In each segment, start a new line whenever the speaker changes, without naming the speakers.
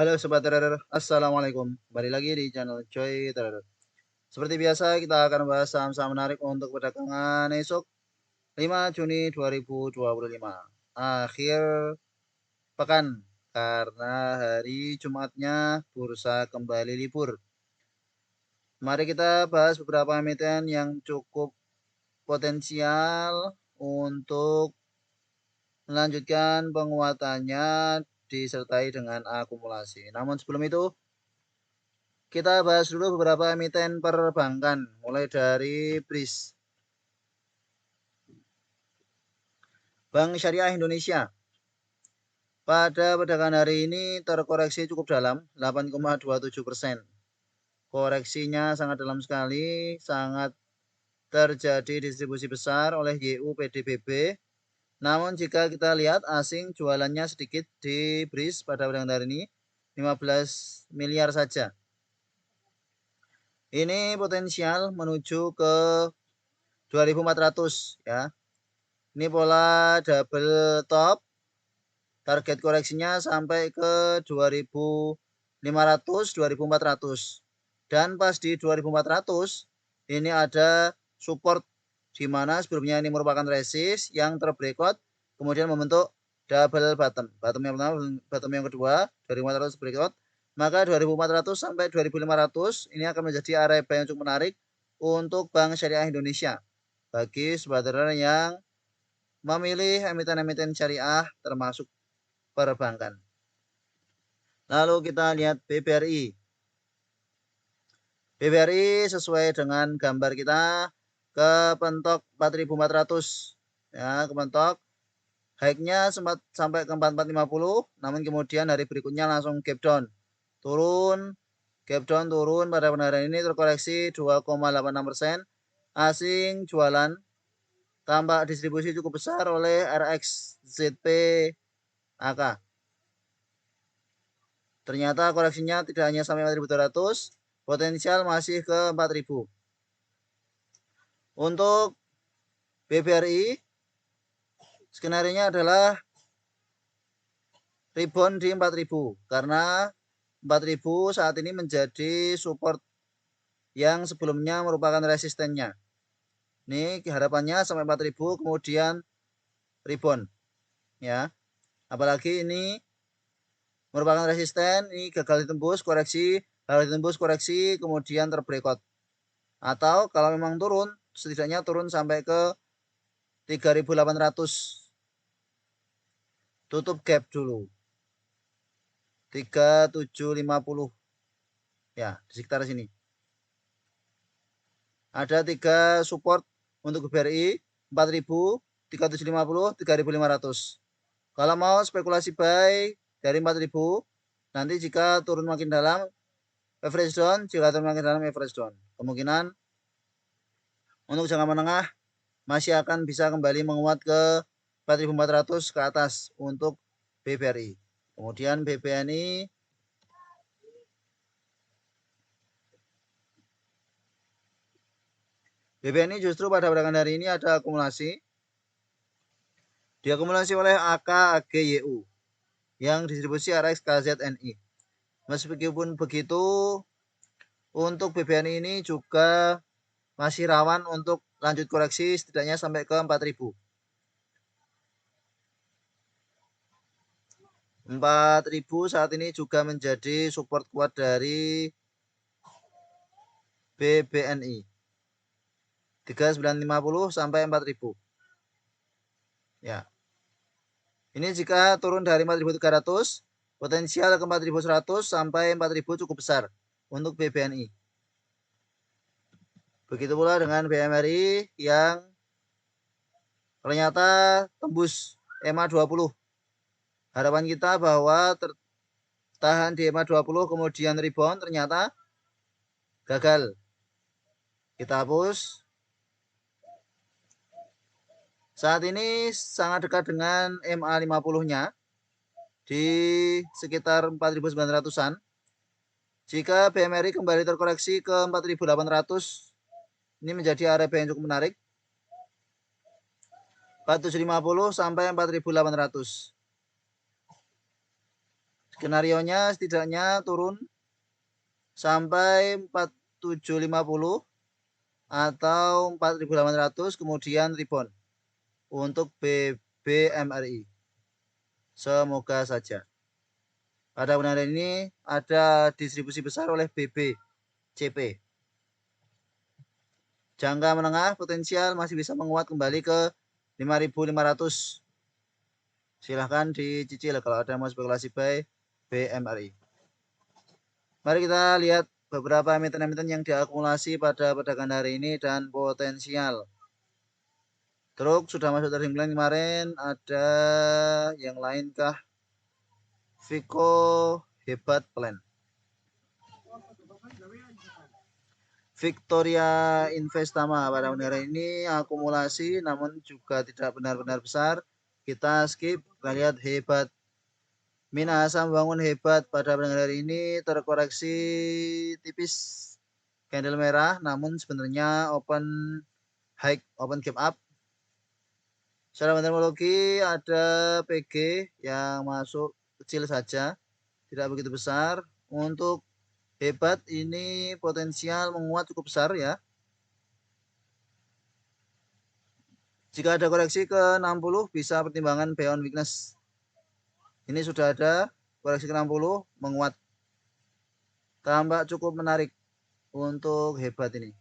Halo Sobat Trader, Assalamualaikum. Kembali lagi di channel Coy Trader. Seperti biasa kita akan membahas saham-saham menarik untuk perdagangan esok 5 Juni 2025. Akhir pekan karena hari Jumatnya bursa kembali libur. Mari kita bahas beberapa emiten yang cukup potensial untuk melanjutkan penguatannya disertai dengan akumulasi. Namun sebelum itu kita bahas dulu beberapa emiten perbankan, mulai dari BRIS. Bank Syariah Indonesia. Pada perdagangan hari ini terkoreksi cukup dalam, 8,27%. Koreksinya sangat dalam sekali, sangat terjadi distribusi besar oleh YU PDBB. Namun jika kita lihat asing jualannya sedikit di BRIS pada perdagangan hari ini, 15 miliar saja. Ini potensial menuju ke 2400 ya. Ini pola double top. Target koreksinya sampai ke 2500, 2400. Dan pas di 2400 ini ada support di mana sebelumnya ini merupakan resist yang terbreakout kemudian membentuk double bottom. Bottom yang pertama, bottom yang kedua dari 500 breakout. Maka 2400 sampai 2500 ini akan menjadi area buy yang cukup menarik untuk Bank Syariah Indonesia. Bagi sobat trader yang memilih emiten-emiten syariah termasuk perbankan. Lalu kita lihat BBRI. BBRI sesuai dengan gambar kita kepentok 4.400 ya, kepentok. High-nya sempat sampai ke 4450, namun kemudian hari berikutnya langsung gap down. Turun pada penarikan ini terkoreksi 2,86%. Asing jualan, tampak distribusi cukup besar oleh RXZP AK. Ternyata koreksinya tidak hanya sampai 4.200, potensial masih ke 4.000. Untuk BBRI, skenario-nya adalah rebound di 4.000 karena 4.000 saat ini menjadi support yang sebelumnya merupakan resistennya. Ini harapannya sampai 4.000 kemudian rebound ya. Apalagi ini merupakan resisten, ini gagal ditembus koreksi kemudian terbreakout. Atau kalau memang turun, setidaknya turun sampai ke 3.800. Tutup gap dulu. 3750. Ya, di sekitar sini. Ada 3 support untuk BRI, 4.000, 3.750, 3.500. Kalau mau spekulasi buy dari 4.000, nanti jika turun makin dalam, average down, jika turun makin dalam, average down. Kemungkinan untuk jangka menengah masih akan bisa kembali menguat ke 4.400 ke atas untuk BBRI. Kemudian BBNI justru pada perdagangan hari ini ada akumulasi. Diakumulasi oleh AKAGYU yang distribusi RX KZNI. Meskipun begitu, untuk BBNI ini juga masih rawan untuk lanjut koreksi setidaknya sampai ke 4.000. 4.000 saat ini juga menjadi support kuat dari BBNI. 3950 sampai 4.000. Ya. Ini jika turun dari 4.300, potensial ke 4.100 sampai 4.000 cukup besar untuk BBNI. Begitu pula dengan BMRI yang ternyata tembus EMA 20. Harapan kita bahwa tertahan di EMA 20 kemudian rebound, ternyata gagal. Kita hapus. Saat ini sangat dekat dengan MA 50-nya di sekitar 4.900-an. Jika BMRI kembali terkoreksi ke 4.800, ini menjadi area yang cukup menarik. 4.750 sampai 4.800. Skenarionya setidaknya turun sampai 4750 atau 4800 kemudian rebound untuk BBMRI. Semoga saja. Pada kebenaran ini ada distribusi besar oleh BBCP. Jangka menengah potensial masih bisa menguat kembali ke 5.500. Silahkan dicicil kalau ada mau spekulasi buy BMRI. Mari kita lihat beberapa emiten-emiten yang diakumulasi pada perdagangan hari ini dan potensial. Truk sudah masuk trading plan kemarin. Ada yang lainkah? Vico hebat plan. Victoria Investama pada hari ini akumulasi namun juga tidak benar-benar besar. Kita skip, kita lihat hebat. Minahasa membangun hebat pada hari ini terkoreksi tipis candle merah namun sebenarnya open high, open gap up. Secara metodologi ada PG yang masuk kecil saja, tidak begitu besar. Untuk hebat ini potensial menguat cukup besar ya. Jika ada koreksi ke 60 bisa pertimbangan buy on weakness. Ini sudah ada koreksi ke 60 menguat. Tampak cukup menarik untuk hebat ini.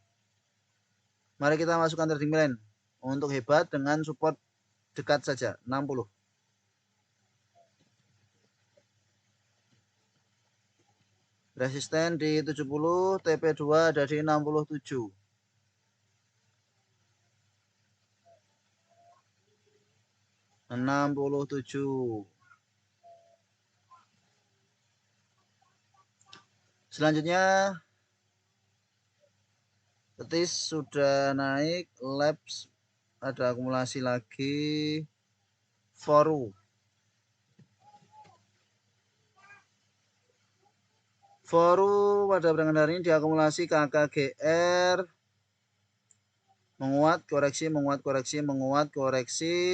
Mari kita masukkan trading plan untuk hebat dengan support dekat saja 60. Resisten di 70, TP2 ada di 67. Selanjutnya Tetis sudah naik, Labs ada akumulasi lagi, Foru pada perdagangan hari ini diakumulasi KKGR menguat, koreksi,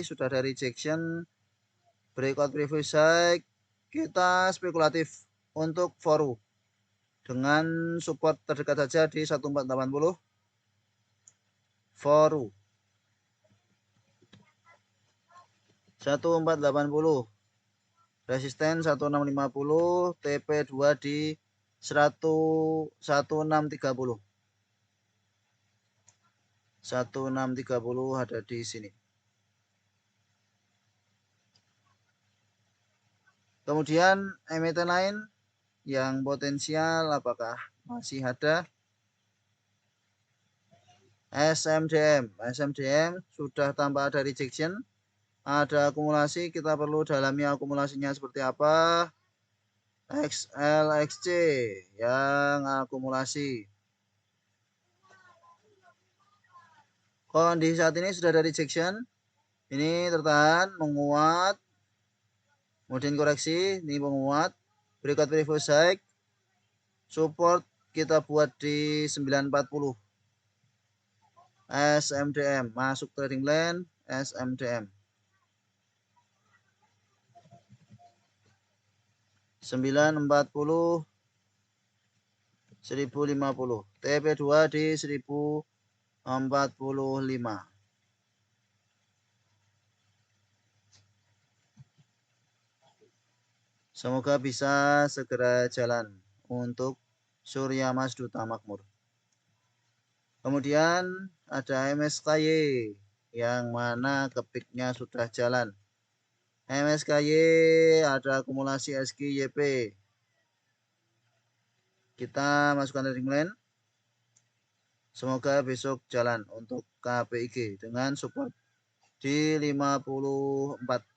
sudah ada rejection, breakout previous high. Kita spekulatif untuk Foru dengan support terdekat saja di 1480. Foru 1480, resisten 1650, TP2 di 1630. 1630 ada di sini. Kemudian emiten lain yang potensial apakah masih ada? SMDM sudah tanpa ada rejection, ada akumulasi, kita perlu dalami akumulasinya seperti apa. XLXC yang akumulasi. Kondisi saat ini sudah ada rejection, ini tertahan menguat, kemudian koreksi, ini menguat, breakout previous high, support kita buat di 940. SMDM masuk trading plan SMDM 940 1050, TP2 di 1045. Semoga bisa segera jalan untuk Surya Mas Duta Makmur. Kemudian ada MSKY yang mana kepiknya sudah jalan. MSKY ada akumulasi SKYP. Kita masukkan trading plan. Semoga besok jalan untuk KPIG dengan support di 54.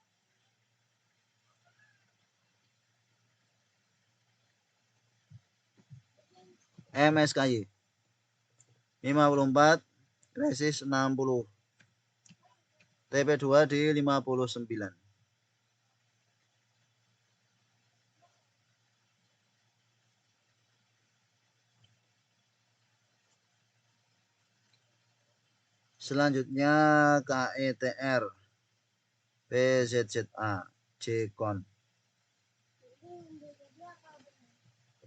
MSKY 54, resist 60. TP2 di 59. Selanjutnya KETR, PZZA, JKON.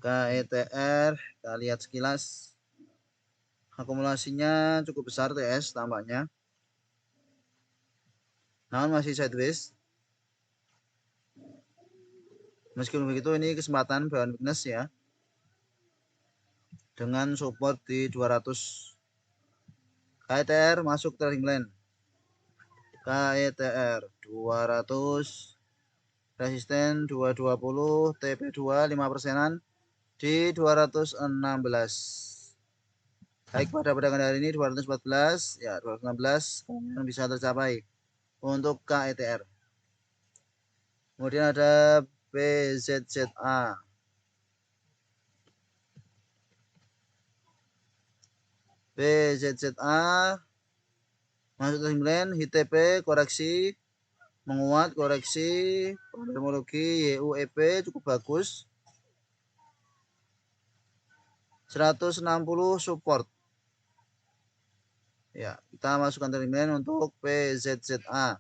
KETR, kita lihat sekilas. Akumulasinya cukup besar TS tampaknya. Namun masih sideways. Meskipun begitu ini kesempatan buy on weakness ya. Dengan support di 200. KETR masuk trading line. KETR 200. Resisten 220, TP2 5%-an di 216. Baik, pada perdagangan hari ini 214, ya 216 bisa tercapai untuk KETR. Kemudian ada BZZA. BZZA masuk trading line, HTP koreksi menguat, koreksi terminologi YUEP cukup bagus. 160 support. Ya, kita masukkan trading line untuk PZZA.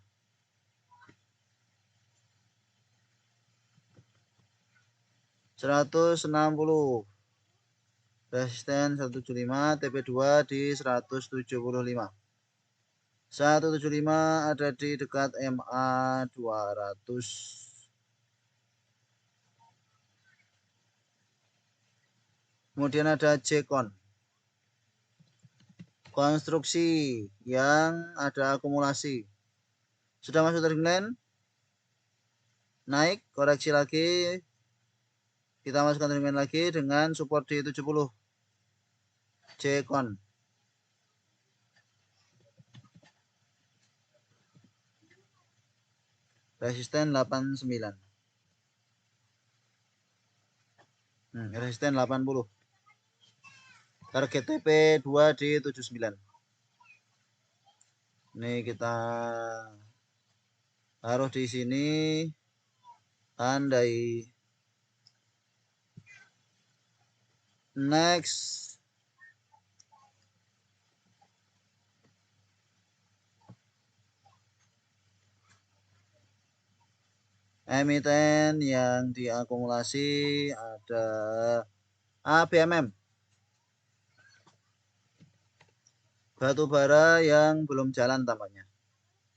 (160) resisten 175, TP2 di 175. 175 ada di dekat MA 200. Kemudian ada Jcon. Konstruksi yang ada akumulasi. Sudah masuk trading line. Naik, koreksi lagi. Kita masukkan trading line lagi dengan support di 70. Jcon. Resisten 89. Resisten 80. Target TP2 di 79. Ini kita taruh di sini, tandai. Next. Emiten yang diakumulasi ada ABMM. Batu bara yang belum jalan tampaknya.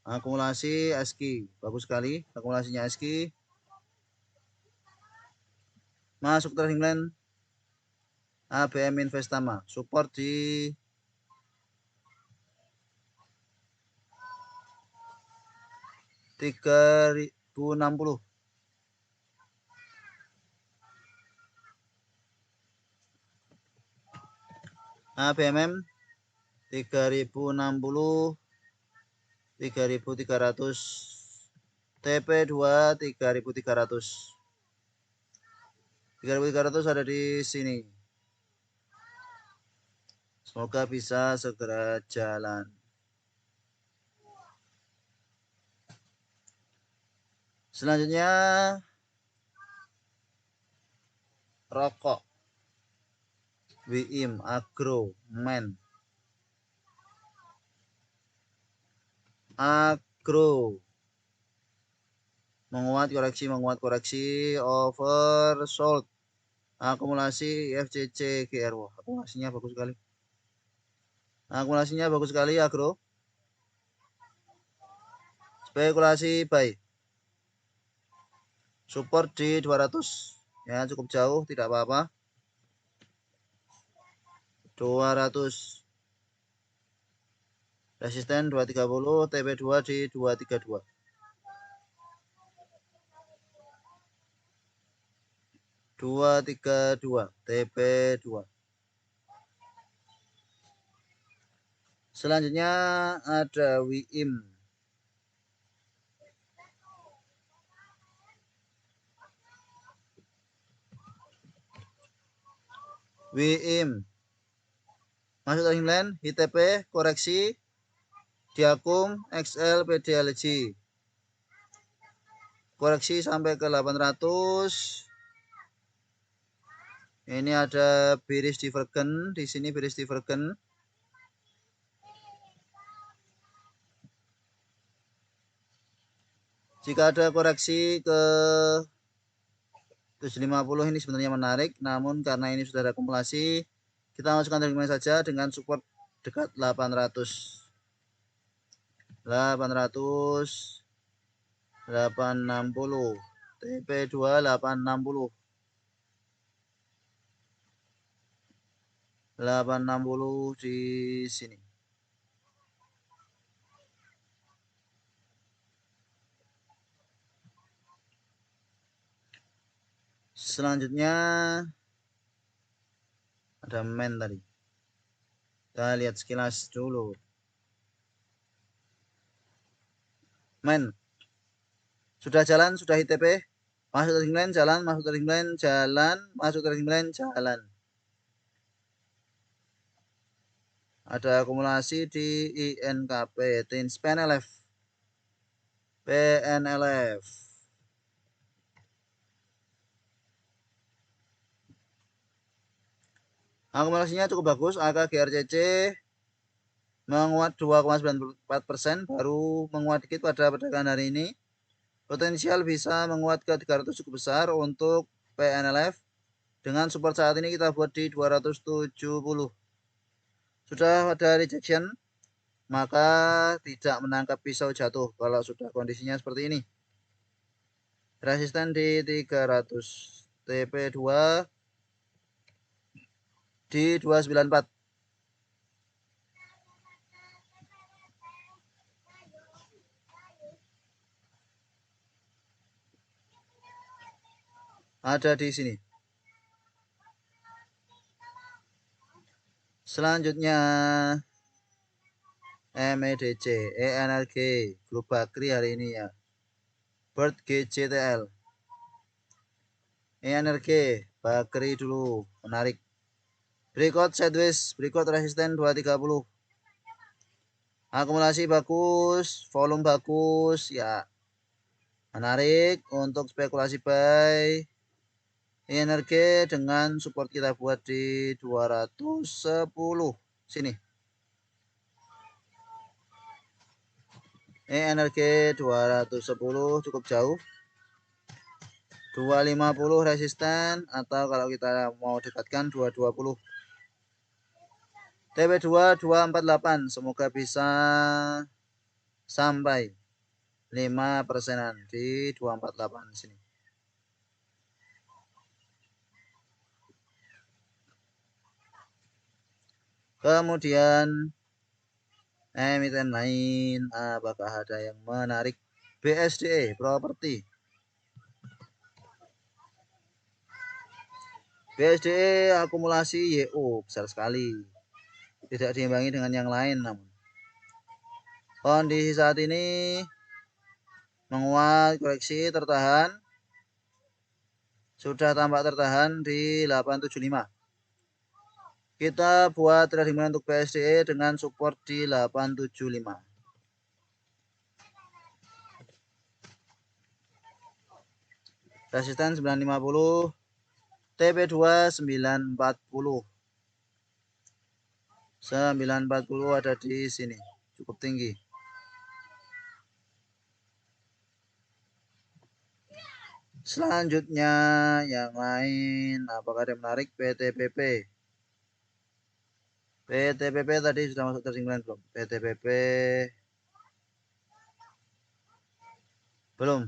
Akumulasi SQ. Bagus sekali akumulasinya SQ. Masuk trading line ABM Investama. Support di 3060. ABMM 3060, 3300, TP2 3300. 3300 ada di sini. Semoga bisa segera jalan. Selanjutnya rokok. WIM Agro Men. Agro menguat koreksi oversold. Akumulasi FCC GR. Akumulasinya bagus sekali. Akumulasinya bagus sekali agro. Spekulasi buy. Support di 200. Ya, cukup jauh, tidak apa-apa. 200. Resisten 230, TP2 di 232. 232, TP2. Selanjutnya ada WIM. WIM. Masuk trading line, HTP, koreksi, Diakum, XL, PDLG. Koreksi sampai ke 800. Ini ada bearish divergen, di sini bearish divergen. Jika ada koreksi ke 750 ini sebenarnya menarik, namun karena ini sudah ada akumulasi, kita masukkan trade line saja dengan support dekat 800. 800 860 TP2 860 860 di sini. Selanjutnya ada men tadi. Kita lihat sekilas dulu. Men sudah jalan, sudah ITP, masuk trading line jalan, masuk trading line jalan, masuk trading line jalan. Ada akumulasi di INKP, Tins PNLF. PNLF. Akumulasinya cukup bagus, angka GRCC menguat 2,94%, baru menguat dikit pada perdagangan hari ini. Potensial bisa menguat ke 300 cukup besar untuk PNLF. Dengan support saat ini kita buat di 270. Sudah ada rejection, maka tidak menangkap pisau jatuh kalau sudah kondisinya seperti ini. Resisten di 300. TP2 di 294. Ada di sini. Selanjutnya MEDC, ENRG, Grup Bakri hari ini ya. Bird GCTL. ENRG, Bakri dulu, menarik. Berikut sideways, berikut resisten 230. Akumulasi bagus, volume bagus ya. Menarik untuk spekulasi buy. Energi dengan support kita buat di 210 sini. Energi 210 cukup jauh. 250 resisten atau kalau kita mau dekatkan 220. TP2 248 semoga bisa sampai 5%-an di 248 sini. Kemudian emiten lain, apakah ada yang menarik? BSDE properti. BSDE akumulasi YO besar sekali. Tidak diimbangi dengan yang lain namun. Kondisi saat ini menguat, koreksi tertahan. Sudah tampak tertahan di 875. Kita buat trading untuk BSDE dengan support di 875. Resisten 950. TP2 940. 940 ada di sini. Cukup tinggi. Selanjutnya yang lain, apakah ada yang menarik? PTPP. PTPP tadi sudah masuk trading line belum? PTPP belum.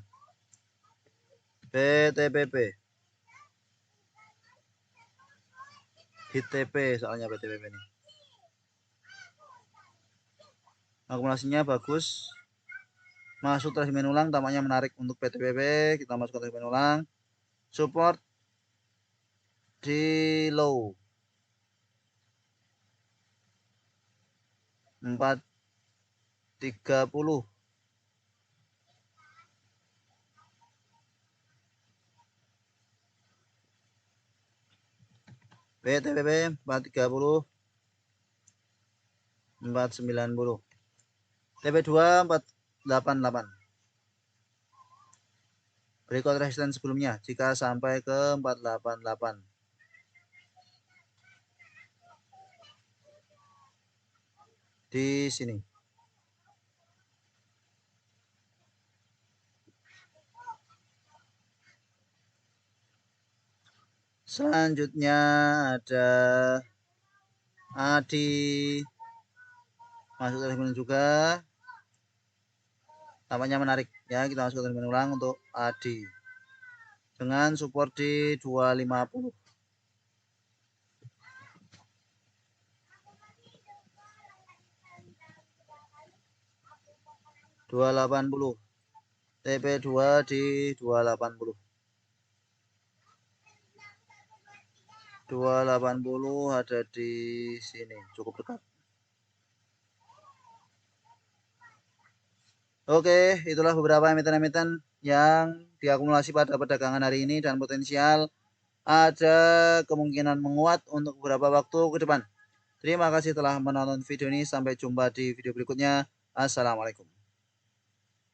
PTPP HITP soalnya PTPP ini. Akumulasinya bagus. Masuk trading line ulang tampaknya menarik untuk PTPP. Kita masuk ke trading line ulang. Support di low 430. PTPP 430 490. TP2 488. Berikut resisten sebelumnya jika sampai ke 488. Di sini. Selanjutnya ada Adi masuk terminal juga. Tampaknya menarik ya, kita masuk terminal ulang untuk Adi dengan support di 250. 280. TP2 di 280. 280 ada di sini, cukup dekat. Oke, itulah beberapa emiten-emiten yang diakumulasi pada perdagangan hari ini dan potensial ada kemungkinan menguat untuk beberapa waktu ke depan. Terima kasih telah menonton video ini. Sampai jumpa di video berikutnya. Assalamualaikum.